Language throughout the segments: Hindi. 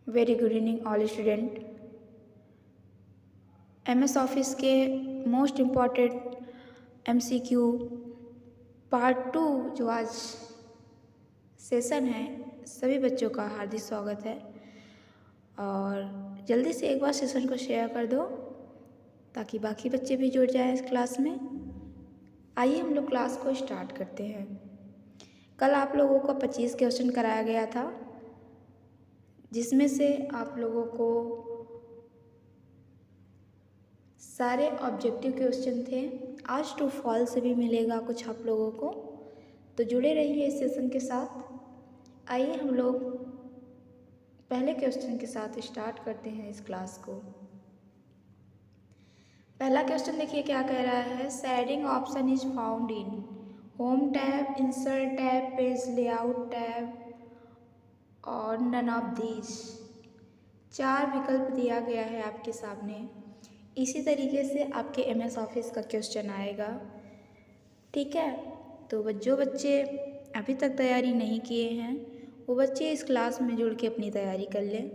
Very good evening all student. MS office के मोस्ट इम्पॉर्टेंट MCQ पार्ट 2 जो आज सेशन है, सभी बच्चों का हार्दिक स्वागत है। और जल्दी से एक बार सेशन को शेयर कर दो ताकि बाकी बच्चे भी जुड़ जाएं इस क्लास में। आइए हम लोग क्लास को स्टार्ट करते हैं। कल आप लोगों को 25 क्वेश्चन कराया गया था, जिसमें से आप लोगों को सारे ऑब्जेक्टिव क्वेश्चन थे। आज ट्रू फॉल्स भी मिलेगा कुछ आप लोगों को, तो जुड़े रहिए इस सेशन के साथ। आइए हम लोग पहले क्वेश्चन के साथ स्टार्ट करते हैं इस क्लास को। पहला क्वेश्चन देखिए क्या कह रहा है। Shading option is found in home tab, insert tab, page layout tab और नन ऑफ दीज। 4 विकल्प दिया गया है आपके सामने। इसी तरीके से आपके MS ऑफिस का क्वेश्चन आएगा, ठीक है। तो जो बच्चे अभी तक तैयारी नहीं किए हैं वो बच्चे इस क्लास में जुड़ के अपनी तैयारी कर लें।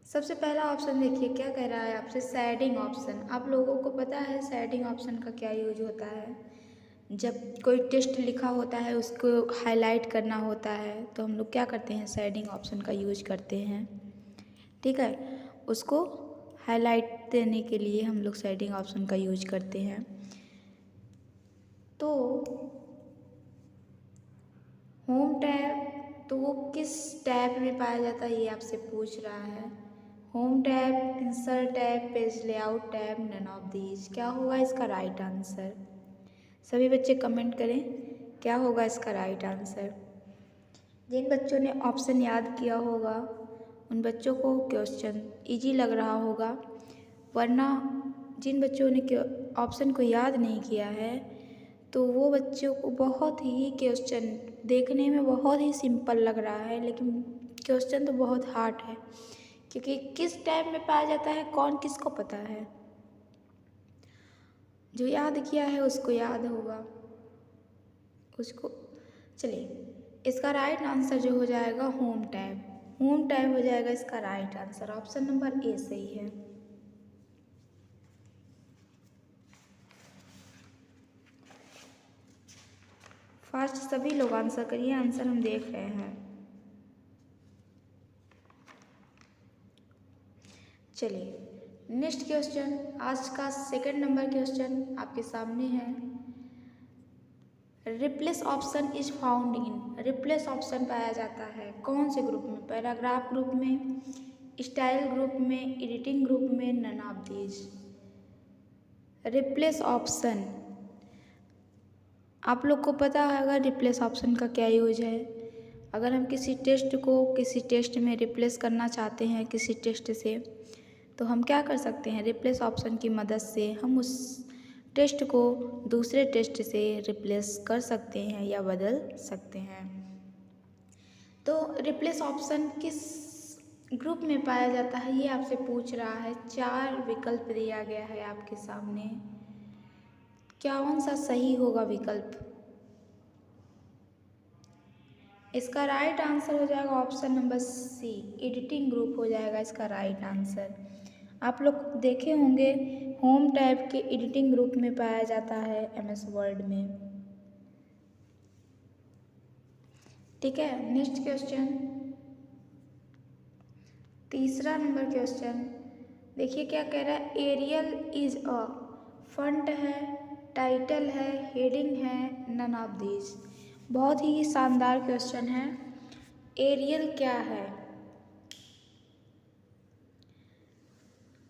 सबसे पहला ऑप्शन देखिए क्या कह रहा है आपसे, शेडिंग ऑप्शन। आप लोगों को पता है शेडिंग ऑप्शन का क्या यूज होता है। जब कोई टेस्ट लिखा होता है उसको हाईलाइट करना होता है तो हम लोग क्या करते हैं, शेडिंग ऑप्शन का यूज करते हैं, ठीक है। उसको हाईलाइट देने के लिए हम लोग शेडिंग ऑप्शन का यूज करते हैं। तो होम टैब, तो वो किस टैब में पाया जाता है ये आपसे पूछ रहा है। Home tab, insert tab, page layout tab, none of these. क्या होगा इसका राइट आंसर? सभी बच्चे कमेंट करें क्या होगा इसका राइट आंसर। जिन बच्चों ने ऑप्शन याद किया होगा उन बच्चों को क्वेश्चन इजी लग रहा होगा, वरना जिन बच्चों ने ऑप्शन को याद नहीं किया है तो वो बच्चों को बहुत ही क्वेश्चन देखने में बहुत ही सिंपल लग रहा है, लेकिन क्वेश्चन तो बहुत हार्ड है, क्योंकि किस टाइम में पाया जाता है कौन किसको पता है। जो याद किया है उसको याद होगा उसको। चलिए, इसका राइट आंसर जो हो जाएगा होम टैब। होम टैब हो जाएगा इसका right answer. Option number A सही है। फास्ट सभी लोग आंसर करिए, आंसर हम देख रहे हैं। चलिए नेक्स्ट क्वेश्चन, आज का सेकंड नंबर क्वेश्चन आपके सामने है। Replace option is found in. Replace option पाया जाता है कौन से ग्रुप में? पैराग्राफ ग्रुप में, स्टाइल ग्रुप में, एडिटिंग ग्रुप में, none of these. Replace option आप लोग को पता होगा रिप्लेस ऑप्शन का क्या यूज है। अगर हम किसी टेस्ट को किसी टेस्ट में रिप्लेस करना चाहते हैं किसी टेस्ट से, तो हम क्या कर सकते हैं, रिप्लेस ऑप्शन की मदद से हम उस टेस्ट को दूसरे टेस्ट से रिप्लेस कर सकते हैं या बदल सकते हैं। तो रिप्लेस ऑप्शन किस ग्रुप में पाया जाता है ये आपसे पूछ रहा है। 4 विकल्प दिया गया है आपके सामने, कौन सा सही होगा विकल्प? इसका राइट आंसर हो जाएगा option number C, editing group हो जाएगा इसका राइट आंसर। आप लोग देखे होंगे होम टैब के एडिटिंग ग्रुप में पाया जाता है MS वर्ड में, ठीक है। नेक्स्ट क्वेश्चन, तीसरा नंबर क्वेश्चन देखिए क्या कह रहा है। एरियल इज अ फंट है, टाइटल है, हेडिंग है, नन ऑफ दीज। बहुत ही शानदार क्वेश्चन है। एरियल क्या है?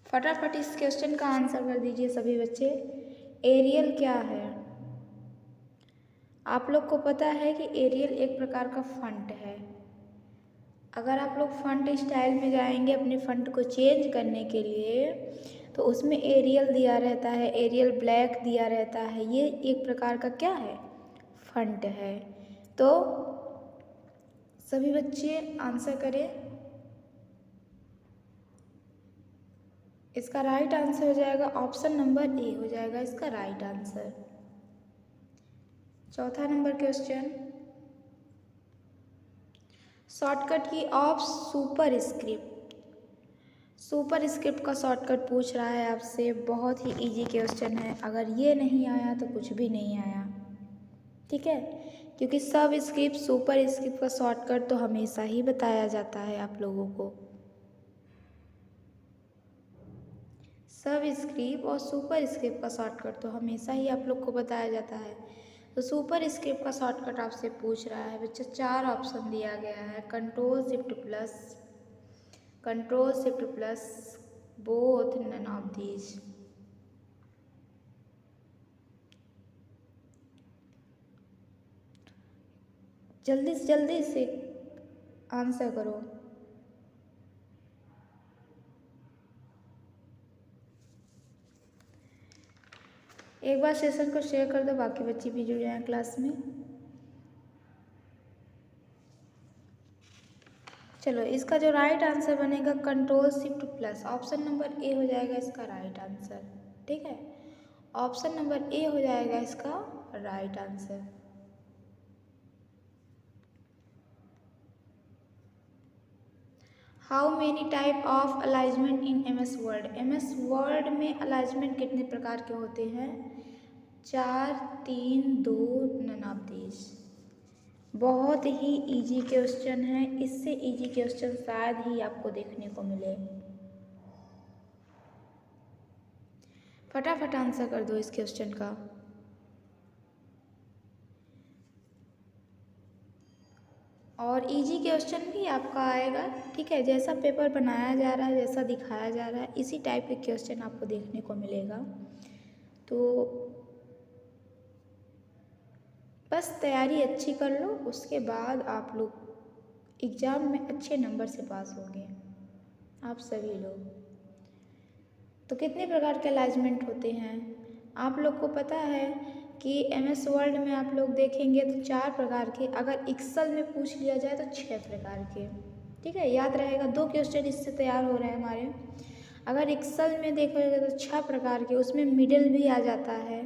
फटाफट इस क्वेश्चन का आंसर कर दीजिए सभी बच्चे। एरियल क्या है? आप लोग को पता है कि एरियल एक प्रकार का फंट है। अगर आप लोग फंट स्टाइल में जाएंगे अपने फंट को चेंज करने के लिए, तो उसमें एरियल दिया रहता है, एरियल ब्लैक दिया रहता है। ये एक प्रकार का क्या है, फंट है। तो सभी बच्चे आंसर करें। इसका राइट आंसर हो जाएगा ऑप्शन नंबर ए हो जाएगा इसका राइट आंसर। चौथा नंबर क्वेश्चन, शॉर्टकट की of super script. Super script का शॉर्टकट पूछ रहा है आपसे, बहुत ही इजी क्वेश्चन है। अगर ये नहीं आया तो कुछ भी नहीं आया, ठीक है, क्योंकि सब स्क्रिप्ट सुपर स्क्रिप्ट का शॉर्टकट तो हमेशा ही बताया जाता है आप लोगों को। सब स्क्रिप्ट और सुपर स्क्रिप्ट का शॉर्टकट तो हमेशा ही आप लोग को बताया जाता है। तो सुपर स्क्रिप्ट का शॉर्टकट आपसे पूछ रहा है बच्चा, 4 ऑप्शन दिया गया है, control shift plus, both, none of these. जल्दी से आंसर करो। एक बार सेशन को शेयर कर दो, बाकी बच्चे भी जुड़ जाएं क्लास में। चलो, इसका जो राइट आंसर बनेगा control shift plus, option number A हो जाएगा इसका राइट आंसर, ठीक है, ऑप्शन नंबर ए हो जाएगा इसका right answer. How many type of alignment in MS word. MS word में अलाइजमेंट कितने प्रकार के होते हैं? 4, 3, 2, नन ऑफ दीज। बहुत ही इजी क्वेश्चन है, इससे इजी क्वेश्चन शायद ही आपको देखने को मिले। फटाफट आंसर कर दो इस क्वेश्चन का। और इजी क्वेश्चन भी आपका आएगा, ठीक है, जैसा पेपर बनाया जा रहा है, जैसा दिखाया जा रहा है, इसी टाइप के क्वेश्चन आपको देखने को मिलेगा। तो बस तैयारी अच्छी कर लो, उसके बाद आप लोग एग्ज़ाम में अच्छे नंबर से पास होंगे, आप सभी लोग। तो कितने प्रकार के अलाइजमेंट होते हैं आप लोग को पता है कि MS वर्ड में आप लोग देखेंगे तो 4 प्रकार के, अगर एक्सेल में पूछ लिया जाए तो 6 प्रकार के, ठीक है, याद रहेगा। 2 क्वेश्चन इससे तैयार हो रहे हैं हमारे। अगर एक्सेल में देखोगे तो 6 प्रकार के, उसमें मिडिल भी आ जाता है,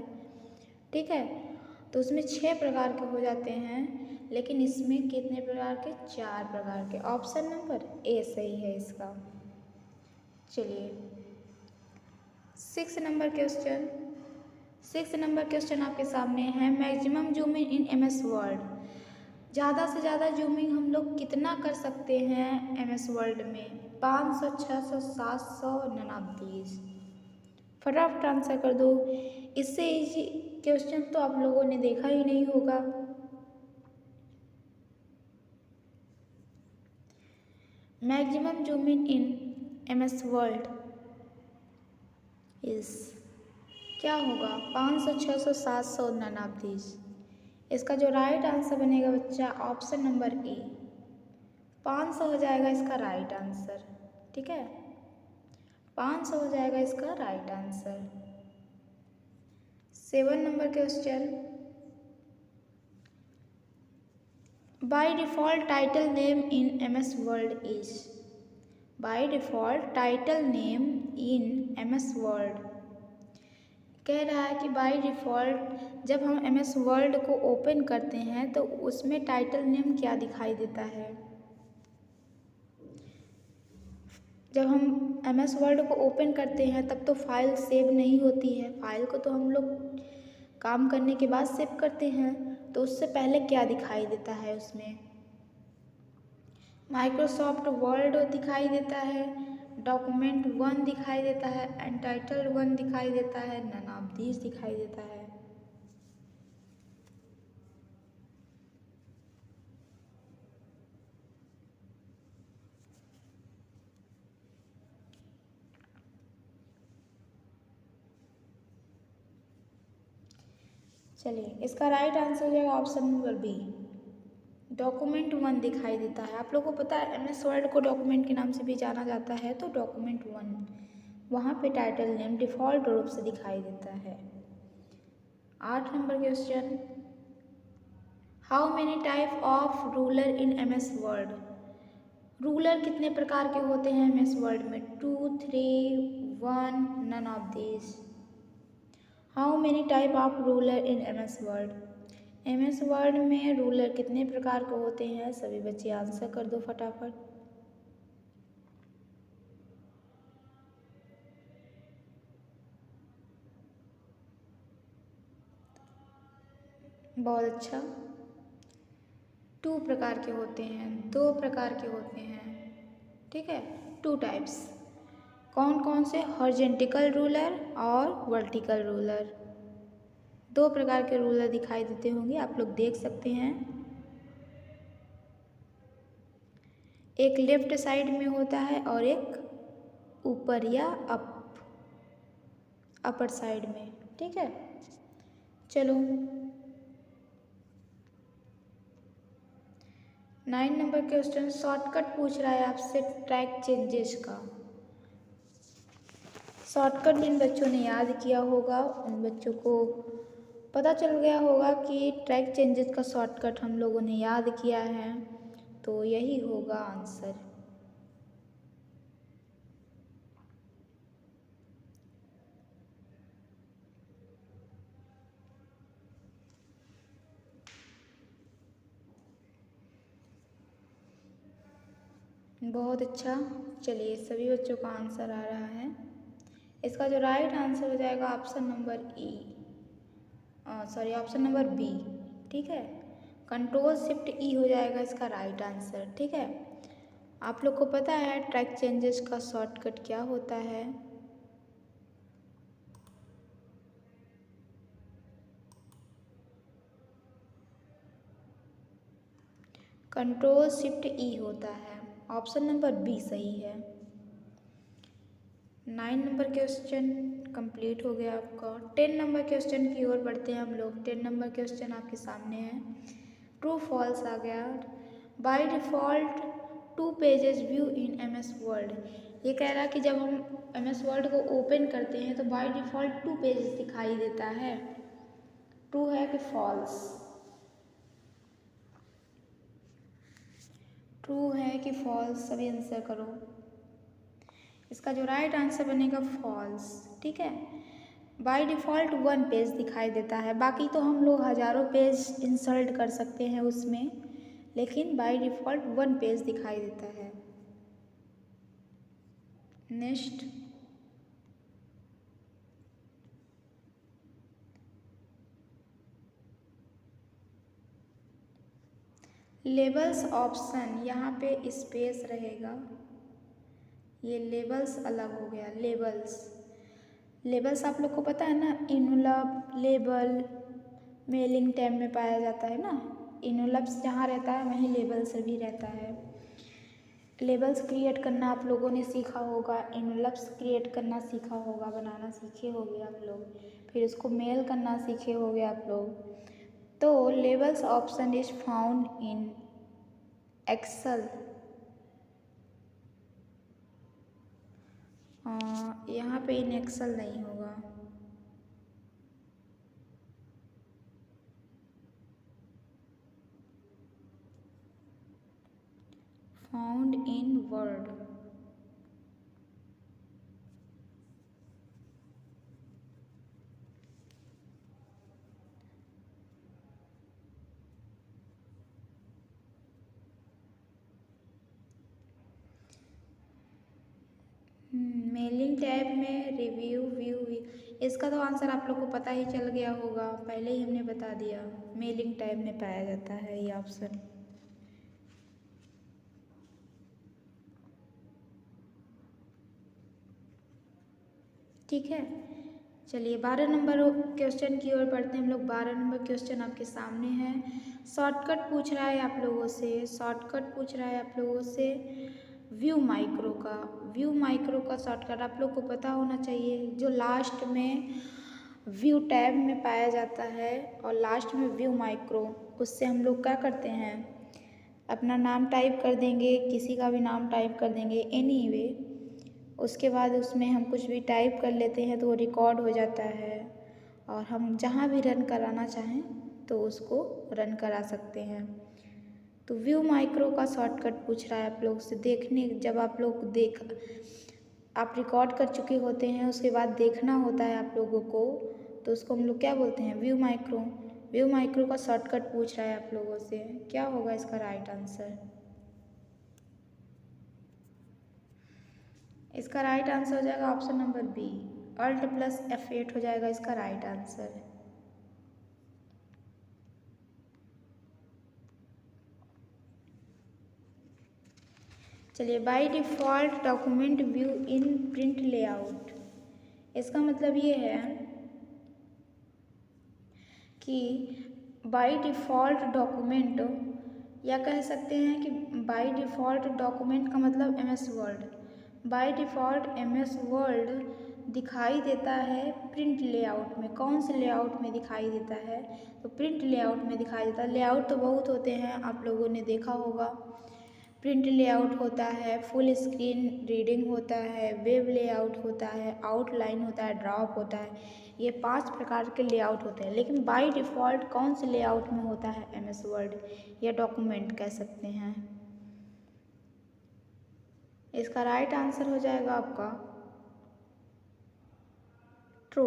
ठीक है, तो उसमें 6 प्रकार के हो जाते हैं, लेकिन इसमें कितने प्रकार के? 4 प्रकार के। ऑप्शन नंबर ए सही है इसका। चलिए 6 नंबर क्वेश्चन आपके सामने है, मैक्सिमम जूमिंग इन MS वर्ड। ज़्यादा से ज़्यादा जूमिंग हम लोग कितना कर सकते हैं MS वर्ड में? 500, 600, 700, नन ऑफ दीज। फटाफट आंसर कर दो। इससे इजी क्वेश्चन तो आप लोगों ने देखा ही नहीं होगा। मैक्सिमम जूमिंग इन MS वर्ड इस क्या होगा? 500, 600, 700, नन ऑफ दीज। इसका जो राइट आंसर बनेगा बच्चा, ऑप्शन नंबर ए, 500 हो जाएगा इसका राइट आंसर, ठीक है, 500 हो जाएगा इसका right answer. 7 number question, by default title name in MS word is. By default title name in MS word कह रहा है कि बाय डिफ़ॉल्ट जब हम MS वर्ड को ओपन करते हैं तो उसमें टाइटल नेम क्या दिखाई देता है? जब हम MS वर्ड को ओपन करते हैं तब तो फाइल सेव नहीं होती है, फाइल को तो हम लोग काम करने के बाद सेव करते हैं, तो उससे पहले क्या दिखाई देता है? उसमें माइक्रोसॉफ्ट वर्ड दिखाई देता है, डॉक्यूमेंट 1 दिखाई देता है, एंटाइटल्ड 1 दिखाई देता है, नन ऑफ दीज दिखाई देता है। चलिए, इसका राइट आंसर हो जाएगा ऑप्शन नंबर बी, डॉक्यूमेंट 1 दिखाई देता है। आप लोगों को पता है MS वर्ड को डॉक्यूमेंट के नाम से भी जाना जाता है, तो डॉक्यूमेंट 1 वहाँ पे टाइटल नेम डिफ़ॉल्ट रूप से दिखाई देता है। 8 number question, how many type of ruler in MS word. Ruler कितने प्रकार के होते हैं MS वर्ड में? 2, 3, 1, none of these. How many type of ruler in MS word. MS word में रूलर कितने प्रकार के होते हैं? सभी बच्चे आंसर कर दो फटाफट। बहुत अच्छा। 2 प्रकार के होते हैं, 2 प्रकार के होते हैं, ठीक है, 2 टाइप्स। कौन कौन से? हॉरिजॉन्टल रूलर और वर्टिकल रूलर। 2 प्रकार के रूलर दिखाई देते होंगे, आप लोग देख सकते हैं। एक लेफ्ट साइड में होता है और एक ऊपर या अपर साइड में, ठीक है। चलो 9 नंबर क्वेश्चन शॉर्टकट पूछ रहा है आपसे ट्रैक चेंजेस का। शॉर्टकट जिन बच्चों ने याद किया होगा उन बच्चों को पता चल गया होगा कि ट्रैक चेंजेस का शॉर्टकट हम लोगों ने याद किया है, तो यही होगा आंसर। बहुत अच्छा। चलिए सभी बच्चों का आंसर आ रहा है। इसका जो राइट आंसर हो जाएगा option number option number B, ठीक है। कंट्रोल शिफ्ट ई हो जाएगा इसका राइट आंसर, ठीक है। आप लोग को पता है ट्रैक चेंजेस का शॉर्टकट क्या होता है? कंट्रोल शिफ्ट ई होता है, ऑप्शन नंबर बी सही है। 9 नंबर क्वेश्चन कंप्लीट हो गया आपका। 10 नंबर क्वेश्चन की ओर बढ़ते हैं हम लोग। 10 नंबर क्वेश्चन आपके सामने है। ट्रू फॉल्स आ गया। By default 2 pages view in MS word. ये कह रहा है कि जब हम MS वर्ड को ओपन करते हैं तो बाय डिफ़ॉल्ट 2 पेजेस दिखाई देता है। ट्रू है कि फॉल्स? ट्रू है कि फॉल्स? सभी आंसर करो। इसका जो राइट आंसर बनेगा फॉल्स, ठीक है। बाय डिफ़ॉल्ट 1 पेज दिखाई देता है, बाकी तो हम लोग हज़ारों पेज इंसर्ट कर सकते हैं उसमें, लेकिन बाय डिफ़ॉल्ट 1 पेज दिखाई देता है। नेक्स्ट लेबल्स ऑप्शन, यहाँ पे स्पेस रहेगा, ये लेबल्स अलग हो गया। लेबल्स आप लोग को पता है ना, इनवलप लेबल मेलिंग टैब में पाया जाता है ना। इनवलप्स जहाँ रहता है वहीं लेबल्स भी रहता है। लेबल्स क्रिएट करना आप लोगों ने सीखा होगा, इनवलप्स क्रिएट करना सीखा होगा, बनाना सीखे होंगे आप लोग, फिर उसको मेल करना सीखे होंगे आप लोग। तो labels option is found in Excel. यहाँ पे इन एक्सेल नहीं होगा, found in word. Mailing tab में रिव्यू व्यू, इसका तो आंसर आप लोग को पता ही चल गया होगा, पहले ही हमने बता दिया। मेलिंग टैब में पाया जाता है ये ऑप्शन। ठीक है, चलिए 12 नंबर क्वेश्चन की ओर बढ़ते हैं हम लोग। 12 नंबर क्वेश्चन आपके सामने है। शॉर्टकट पूछ रहा है आप लोगों से, शॉर्टकट पूछ रहा है आप लोगों से व्यू माइक्रो का। व्यू माइक्रो का शॉर्टकट आप लोग को पता होना चाहिए, जो लास्ट में व्यू टैब में पाया जाता है और लास्ट में व्यू माइक्रो, उससे हम लोग क्या करते हैं, अपना नाम टाइप कर देंगे, किसी का भी नाम टाइप कर देंगे एनीवे, उसके बाद उसमें हम कुछ भी टाइप कर लेते हैं तो वो रिकॉर्ड हो जाता है और हम जहाँ भी रन कराना चाहें तो उसको रन करा सकते हैं। तो व्यू माइक्रो का शॉर्टकट पूछ रहा है आप लोग से। देखने जब आप लोग आप रिकॉर्ड कर चुके होते हैं उसके बाद देखना होता है आप लोगों को, तो उसको हम लोग क्या बोलते हैं, व्यू माइक्रो। व्यू माइक्रो का शॉर्टकट पूछ रहा है आप लोगों से, क्या होगा इसका राइट आंसर? इसका राइट आंसर हो जाएगा option number B, Alt + F8 हो जाएगा इसका राइट आंसर। चलिए, by default document view in print layout, इसका मतलब ये है कि बाय डिफ़ॉल्ट डॉक्यूमेंट, या कह सकते हैं कि बाय डिफ़ॉल्ट डॉक्यूमेंट का मतलब MS word, by default MS word दिखाई देता है प्रिंट लेआउट में। कौन से लेआउट में दिखाई देता है? तो प्रिंट लेआउट में दिखाई देता है। लेआउट तो बहुत होते हैं, आप लोगों ने देखा होगा। प्रिंट लेआउट होता है, फुल स्क्रीन रीडिंग होता है, वेब लेआउट होता है, आउटलाइन होता है, ड्रॉप होता है। ये 5 प्रकार के लेआउट होते हैं। लेकिन बाय डिफ़ॉल्ट कौन से लेआउट में होता है? MS वर्ड या डॉक्यूमेंट कह सकते हैं। इसका राइट आंसर हो जाएगा आपका ट्रू,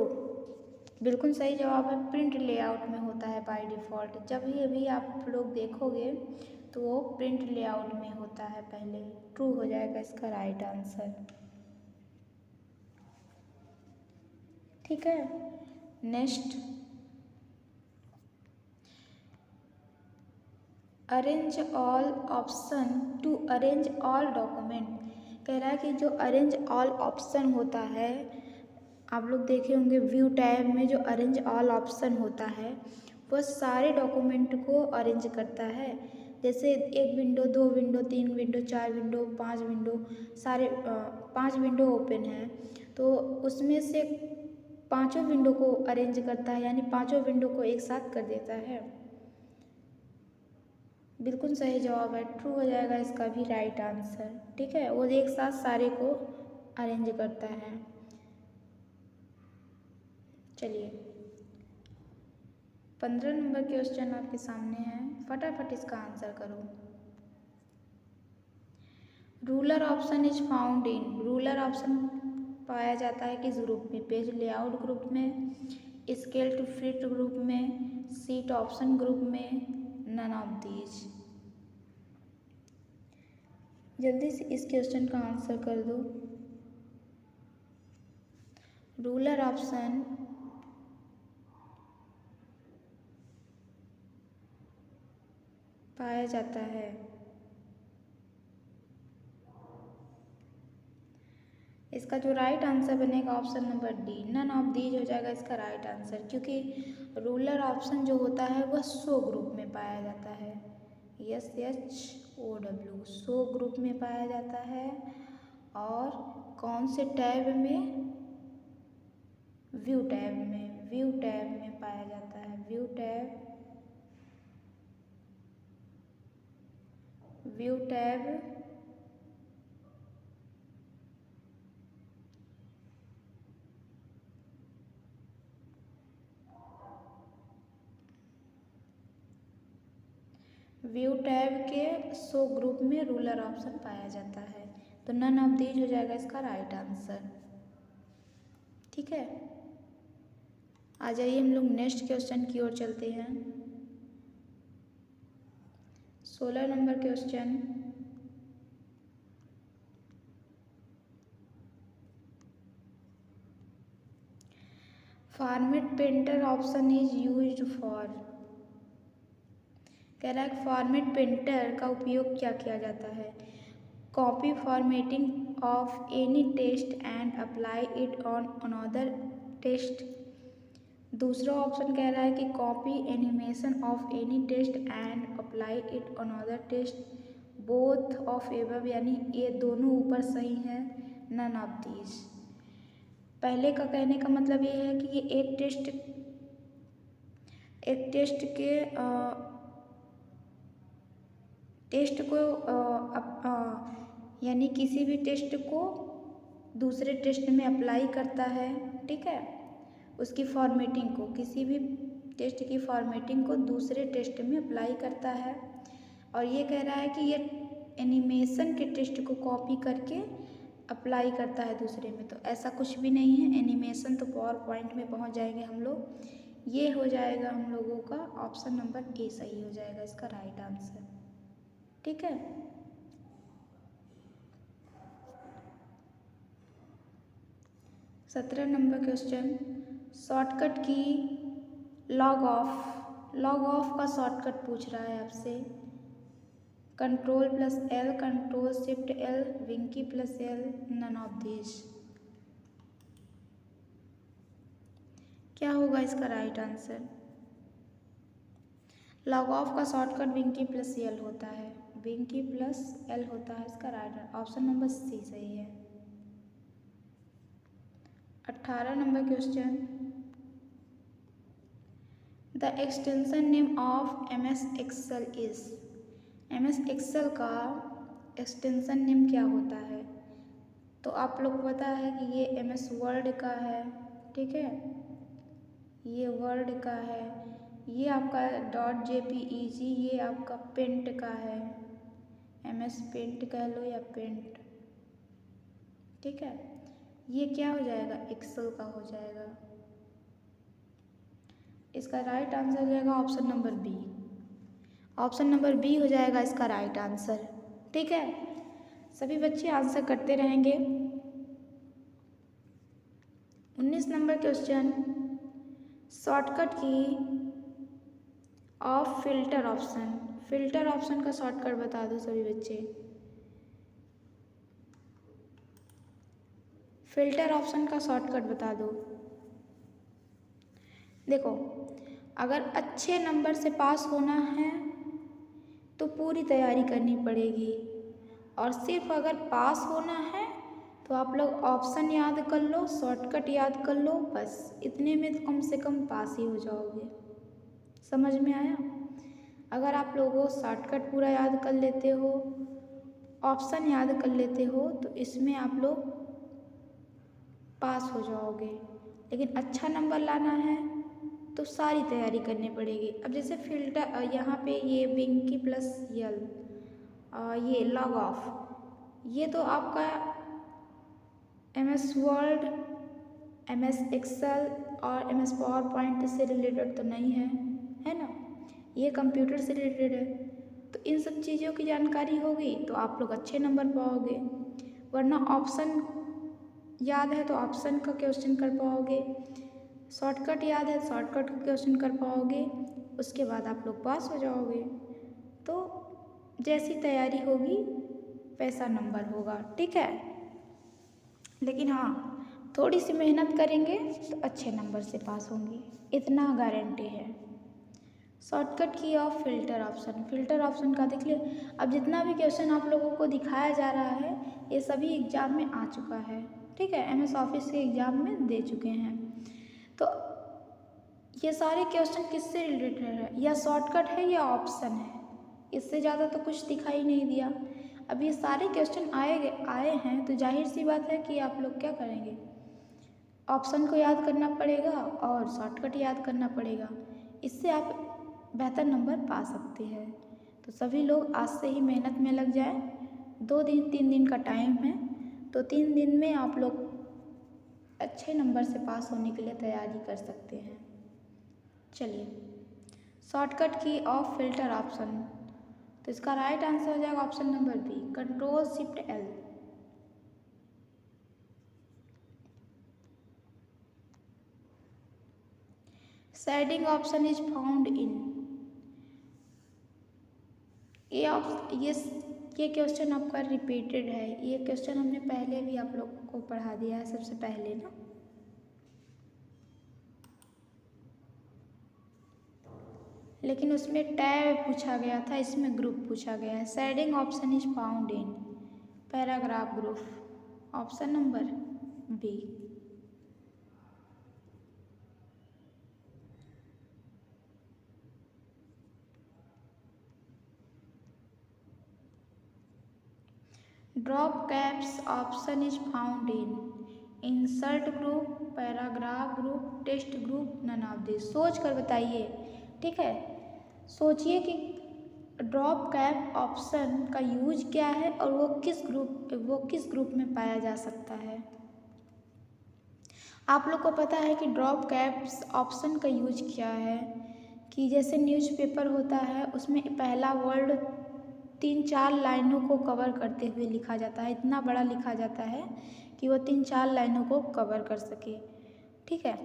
बिल्कुल सही जवाब है। प्रिंट लेआउट में होता है बाय डिफ़ॉल्ट। जब भी अभी आप लोग देखोगे तो वो प्रिंट लेआउट में होता है पहले। ट्रू हो जाएगा इसका राइट आंसर। ठीक है, next, arrange all option to arrange all document. कह रहा है कि जो अरेंज ऑल ऑप्शन होता है, आप लोग देखे होंगे व्यू टैब में जो अरेंज ऑल ऑप्शन होता है वह सारे डॉक्यूमेंट को अरेंज करता है। जैसे 1 window, 2 window, 3 window, 4 window, 5 window, सारे 5 विंडो ओपन है, तो उसमें से 5 विंडो को अरेंज करता है, यानी 5 विंडो को एक साथ कर देता है। बिल्कुल सही जवाब है, ट्रू हो जाएगा इसका भी राइट आंसर। ठीक है, वो एक साथ सारे को अरेंज करता है। चलिए, 15 नंबर क्वेश्चन आपके सामने है, फटाफट इसका आंसर करो। Ruler option is found in, ruler option पाया जाता है किस ग्रुप में? पेज लेआउट ग्रुप में, स्केल टू फिट ग्रुप में, सीट ऑप्शन ग्रुप में, नन ऑफ दीज। जल्दी से इस क्वेश्चन का आंसर कर दो। रूलर ऑप्शन पाया जाता है, इसका जो राइट आंसर बनेगा option number D, none of these हो जाएगा इसका राइट आंसर। क्योंकि रूलर ऑप्शन जो होता है वह शो ग्रुप में पाया जाता है, SHOW, शो ग्रुप में पाया जाता है। और कौन से टैब में? व्यू टैब में, व्यू टैब में पाया जाता है, view tab, view tab view tab के शो ग्रुप में रूलर ऑप्शन पाया जाता है। तो नन ऑफ दीज हो जाएगा इसका राइट आंसर। ठीक है, आ जाइए हम लोग नेक्स्ट क्वेश्चन की ओर चलते हैं। 16 number question, format painter option is used for. कह रहा है फॉर्मेट पेंटर का उपयोग क्या किया जाता है? Copy formatting of any text and apply it on another text. दूसरा ऑप्शन कह रहा है कि copy animation of any text and apply it on another text. Both of above, यानी ये दोनों ऊपर सही है, नन ऑफ दीज। पहले का कहने का मतलब ये है कि ये एक टेस्ट के टेस्ट को यानी किसी भी टेस्ट को दूसरे टेस्ट में अप्लाई करता है। ठीक है, उसकी फॉर्मेटिंग को, किसी भी टेस्ट की फॉर्मेटिंग को दूसरे टेस्ट में अप्लाई करता है। और ये कह रहा है कि ये एनिमेशन के टेस्ट को कॉपी करके अप्लाई करता है दूसरे में। तो ऐसा कुछ भी नहीं है, एनिमेशन तो पावर पॉइंट में पहुंच जाएंगे हम लोग। ये हो जाएगा हम लोगों का ऑप्शन नंबर ए सही हो जाएगा इसका राइट आंसर। ठीक है, 17 नंबर क्वेश्चन, शॉर्टकट की लॉग ऑफ का शॉर्टकट पूछ रहा है आपसे। Control plus L, control shift L, winkey plus L, none of these. क्या होगा इसका राइट आंसर? लॉग ऑफ का शॉर्टकट विंकी प्लस एल होता है, विंकी प्लस एल होता है इसका राइट। ऑप्शन नंबर सी सही है। 18 नंबर question, the extension name of MS Excel is. MS Excel का एक्सटेंशन नेम क्या होता है? तो आप लोग को पता है कि ये MS वर्ड का है, ठीक है, ये वर्ड का है, ये आपका .jpeg, ये आपका पेंट का है, MS पेंट कह लो या पेंट, ठीक है। ये क्या हो जाएगा? एक्सेल का हो जाएगा। इसका राइट आंसर हो जाएगा option number B. Option number B हो जाएगा इसका राइट आंसर। ठीक है, सभी बच्चे आंसर करते रहेंगे। 19 नंबर क्वेश्चन, शॉर्टकट की of filter option. Filter option का शॉर्टकट बता दो सभी बच्चे। फिल्टर ऑप्शन का शॉर्टकट बता दो। देखो, अगर अच्छे नंबर से पास होना है तो पूरी तैयारी करनी पड़ेगी, और सिर्फ अगर पास होना है तो आप लोग ऑप्शन याद कर लो, शॉर्टकट याद कर लो, बस इतने में तो कम से कम पास ही हो जाओगे। समझ में आया? अगर आप लोगों शॉर्टकट पूरा याद कर लेते हो, ऑप्शन याद कर लेते हो, तो इसमें आप लोग पास हो जाओगे। लेकिन अच्छा नंबर लाना है तो सारी तैयारी करनी पड़ेगी। अब जैसे फिल्टर यहाँ पे ये विंकी प्लस यल, ये लॉग ऑफ, ये तो आपका MS वर्ड, MS एक्सेल और MS पावर पॉइंट से रिलेटेड तो नहीं है, है ना, ये कंप्यूटर से रिलेटेड है। तो इन सब चीज़ों की जानकारी होगी तो आप लोग अच्छे नंबर पाओगे, वरना ऑप्शन याद है तो ऑप्शन का क्वेश्चन कर पाओगे, शॉर्टकट याद है शॉर्टकट का क्वेश्चन कर पाओगे, उसके बाद आप लोग पास हो जाओगे। तो जैसी तैयारी होगी वैसा नंबर होगा, ठीक है। लेकिन हाँ, थोड़ी सी मेहनत करेंगे तो अच्छे नंबर से पास होंगे, इतना गारंटी है। शॉर्टकट की of filter option, filter option का देख लिया। अब जितना भी क्वेश्चन आप लोगों को दिखाया जा रहा है ये सभी एग्जाम में आ चुका है, ठीक है, MS ऑफिस के एग्जाम में दे चुके हैं। तो ये सारे क्वेश्चन किससे रिलेटेड है? या शॉर्टकट है या ऑप्शन है, इससे ज़्यादा तो कुछ दिखाई नहीं दिया। अब ये सारे क्वेश्चन आए हैं तो जाहिर सी बात है कि आप लोग क्या करेंगे, ऑप्शन को याद करना पड़ेगा और शॉर्टकट याद करना पड़ेगा, इससे आप बेहतर नंबर पा सकते हैं। तो सभी लोग आज से ही मेहनत में लग जाएं। 3 दिन का टाइम है, तो 3 दिन में आप लोग अच्छे नंबर से पास होने के लिए तैयारी कर सकते हैं। चलिए, शॉर्टकट की ऑफ फिल्टर ऑप्शन, तो इसका राइट आंसर हो जाएगा option number B, control shift L. Shading option is found in. ये क्वेश्चन आपका रिपीटेड है, ये क्वेश्चन हमने पहले भी आप लोगों को पढ़ा दिया है सबसे पहले ना। लेकिन उसमें टैब पूछा गया था, इसमें ग्रुप पूछा गया है। Shading option is found in paragraph group, option number B. Drop caps option is found in insert group, paragraph group, text group, none of this. सोच कर बताइए, ठीक है, सोचिए कि ड्रॉप कैप ऑप्शन का यूज क्या है और वो किस ग्रुप में पाया जा सकता है। आप लोग को पता है कि ड्रॉप कैप्स ऑप्शन का यूज क्या है, कि जैसे न्यूज़पेपर होता है उसमें पहला वर्ड 3-4 लाइनों को कवर करते हुए लिखा जाता है, इतना बड़ा लिखा जाता है कि वो 3-4 लाइनों को कवर कर सके, ठीक है।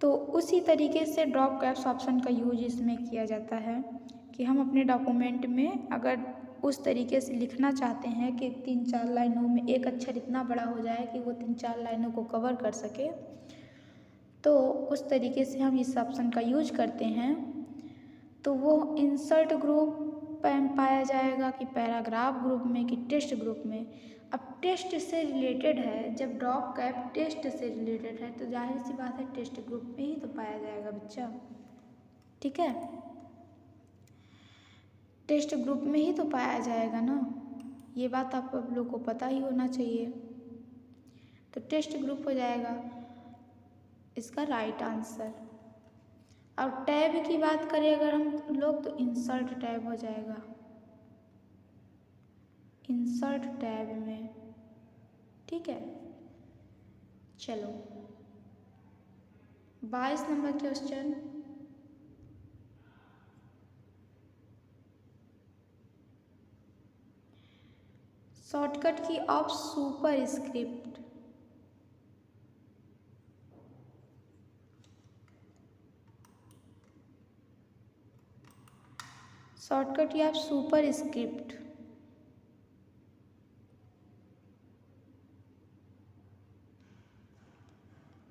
तो उसी तरीके से ड्रॉप कैप्स ऑप्शन का यूज इसमें किया जाता है कि हम अपने डॉक्यूमेंट में अगर उस तरीके से लिखना चाहते हैं कि 3-4 लाइनों में एक अक्षर इतना बड़ा हो जाए कि वो 3-4 लाइनों को कवर कर सके, तो उस तरीके से हम इस ऑप्शन का यूज करते हैं। तो वो इंसर्ट ग्रुप में पाया जाएगा कि पैराग्राफ ग्रुप में कि टेक्स्ट ग्रुप में। अब टेस्ट से रिलेटेड है, जब ड्रॉप कैप टेस्ट से रिलेटेड है तो जाहिर सी बात है टेक्स्ट ग्रुप में ही तो पाया जाएगा बच्चा, ठीक है। टेक्स्ट ग्रुप में ही तो पाया जाएगा ना, ये बात आप लोग को पता ही होना चाहिए। तो टेक्स्ट ग्रुप हो जाएगा इसका राइट आंसर। अब टैब की बात करें अगर हम लोग तो इंसर्ट टैब हो जाएगा, इंसर्ट टैब में, ठीक है। चलो 22 नंबर क्वेश्चन, शॉर्टकट की ऑफ सुपर स्क्रिप्ट। शॉर्टकट या सुपर स्क्रिप्ट,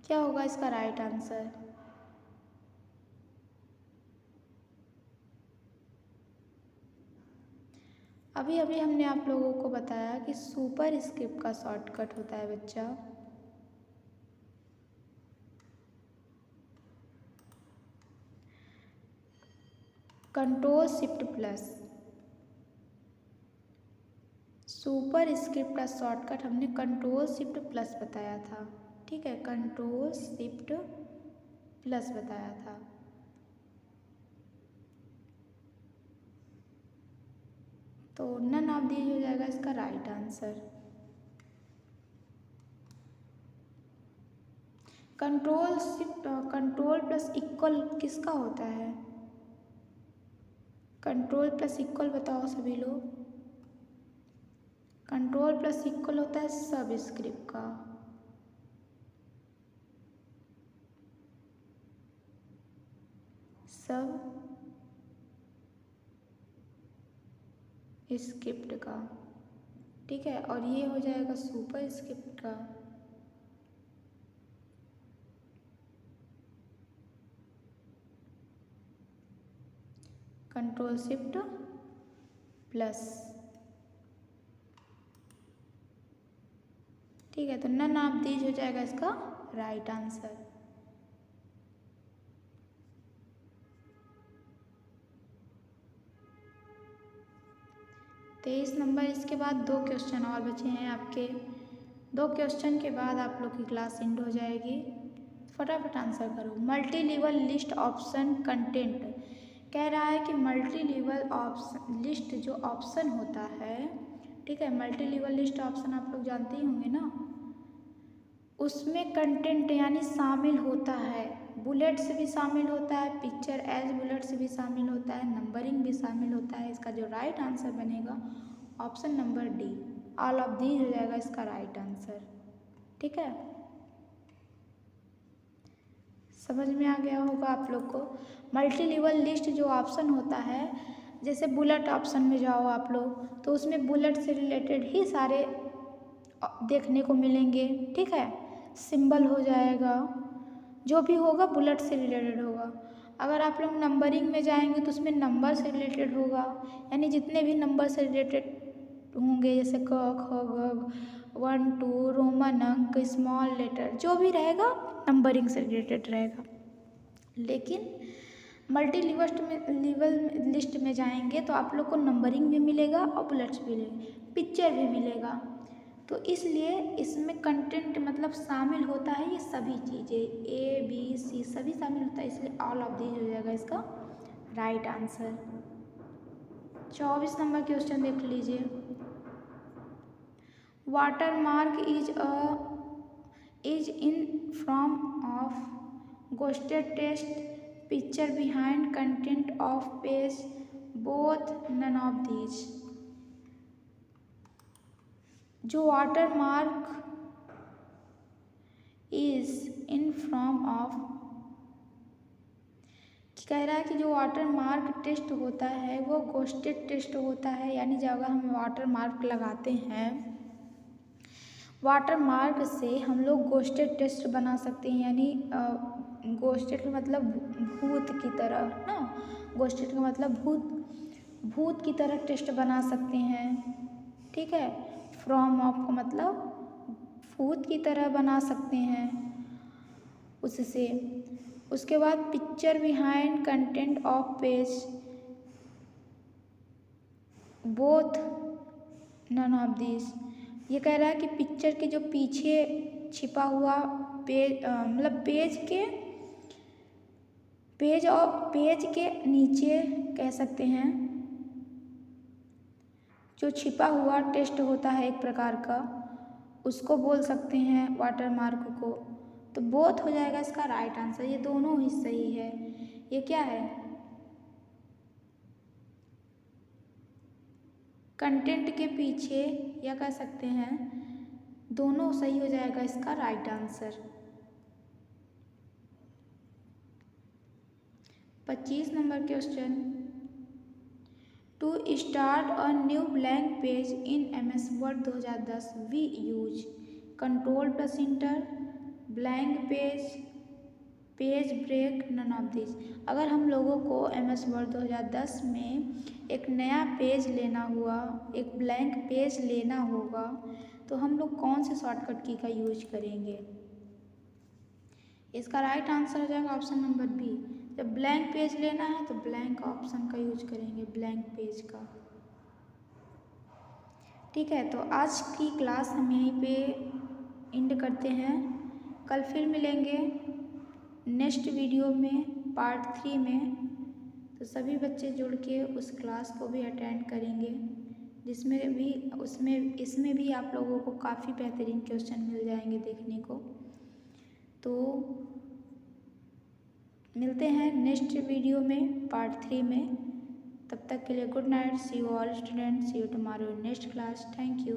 क्या होगा इसका राइट आंसर? अभी अभी हमने आप लोगों को बताया कि सुपर स्क्रिप्ट का शॉर्टकट होता है बच्चा control shift plus. Super script का शॉर्टकट हमने कंट्रोल शिफ्ट प्लस बताया था, ठीक है, कंट्रोल शिफ्ट प्लस बताया था। तो नन ऑफ दीज हो जाएगा इसका right answer. Control shift control plus equal किसका होता है? कंट्रोल प्लस इक्वल बताओ सभी लोग। कंट्रोल प्लस इक्वल होता है सब स्क्रिप्ट का। सब स्क्रिप्ट का, ठीक है, और ये हो जाएगा सुपर स्क्रिप्ट का। कंट्रोल शिफ्ट प्लस, ठीक है। तो नन ऑफ दीज हो जाएगा इसका राइट आंसर। तेईस नंबर, इसके बाद 2 क्वेश्चन और बचे हैं आपके। 2 क्वेश्चन के बाद आप लोग की क्लास एंड हो जाएगी। फटाफट आंसर करो। Multi level list option content कह रहा है कि मल्टी लेवल ऑप्शन लिस्ट जो ऑप्शन होता है, ठीक है, मल्टी लेवल लिस्ट ऑप्शन आप लोग जानते ही होंगे ना, उसमें कंटेंट यानी शामिल होता है, बुलेट्स भी शामिल होता है, पिक्चर एज बुलेट्स भी शामिल होता है, नंबरिंग भी शामिल होता है। इसका जो राइट आंसर बनेगा option number D, all of these हो जाएगा इसका राइट आंसर, ठीक है। समझ में आ गया होगा आप लोग को। मल्टी लेवल लिस्ट जो ऑप्शन होता है, जैसे बुलेट ऑप्शन में जाओ आप लोग तो उसमें बुलेट से रिलेटेड ही सारे देखने को मिलेंगे, ठीक है। सिंबल हो जाएगा, जो भी होगा बुलेट से रिलेटेड होगा। अगर आप लोग नंबरिंग में जाएंगे तो उसमें नंबर से रिलेटेड होगा, यानी जितने भी नंबर से रिलेटेड होंगे जैसे क ख ग 1 2 रोमन अंक स्मॉल लेटर जो भी रहेगा नंबरिंग से रिलेटेड रहेगा। लेकिन मल्टी लेवल लिस्ट में जाएंगे तो आप लोग को नंबरिंग भी मिलेगा और बुलेट्स भी मिलेंगे, पिक्चर भी मिलेगा। तो इसलिए इसमें कंटेंट मतलब शामिल होता है ये सभी चीज़ें, ए बी सी सभी शामिल होता है, इसलिए ऑल ऑफ दीज हो जाएगा इसका राइट आंसर। 24 नंबर क्वेश्चन देख लीजिए। Watermark is a is in from of ghosted test, picture behind content of page, both none of these. जो watermark is in from of, कह रहा है कि जो वाटर मार्क टेस्ट होता है वो घोस्टेड टेस्ट होता है, यानी जब हम वाटर मार्क लगाते हैं, वाटर मार्क से हम लोग घोस्टेड टेस्ट बना सकते हैं, यानी घोस्टेड मतलब भूत की तरह ना, घोस्टेड का मतलब भूत की तरह टेस्ट बना सकते हैं, ठीक है। फ्रॉम ऑफ का मतलब भूत की तरह बना सकते हैं उससे। उसके बाद picture behind content of page, both none of this. ये कह रहा है कि पिक्चर के जो पीछे छिपा हुआ पेज, मतलब पेज के नीचे कह सकते हैं, जो छिपा हुआ टेस्ट होता है एक प्रकार का, उसको बोल सकते हैं वाटर मार्क को। तो बोथ हो जाएगा इसका राइट आंसर, ये दोनों ही सही है। ये क्या है, कंटेंट के पीछे, या कह सकते हैं दोनों सही हो जाएगा इसका राइट आंसर। 25 नंबर question, to start a new blank page in MS word 2010 we use control plus enter, blank page, page break, none of this. अगर हम लोगों को MS वर्ड 2010 में एक नया पेज लेना हुआ, एक ब्लैंक पेज लेना होगा, तो हम लोग कौन से शॉर्टकट की का यूज करेंगे। इसका राइट आंसर हो जाएगा ऑप्शन नंबर बी। जब ब्लैंक पेज लेना है तो ब्लैंक ऑप्शन का यूज करेंगे, ब्लैंक पेज का। ठीक है, तो आज की क्लास हम यहीं पे एंड करते हैं। कल फिर मिलेंगे नेक्स्ट वीडियो में पार्ट 3 में। तो सभी बच्चे जुड़ के उस क्लास को भी अटेंड करेंगे, जिसमें भी इसमें भी आप लोगों को काफ़ी बेहतरीन क्वेश्चन मिल जाएंगे देखने को। तो मिलते हैं नेक्स्ट वीडियो में पार्ट 3 में। तब तक के लिए good night, see you all students, see you tomorrow next class, thank you.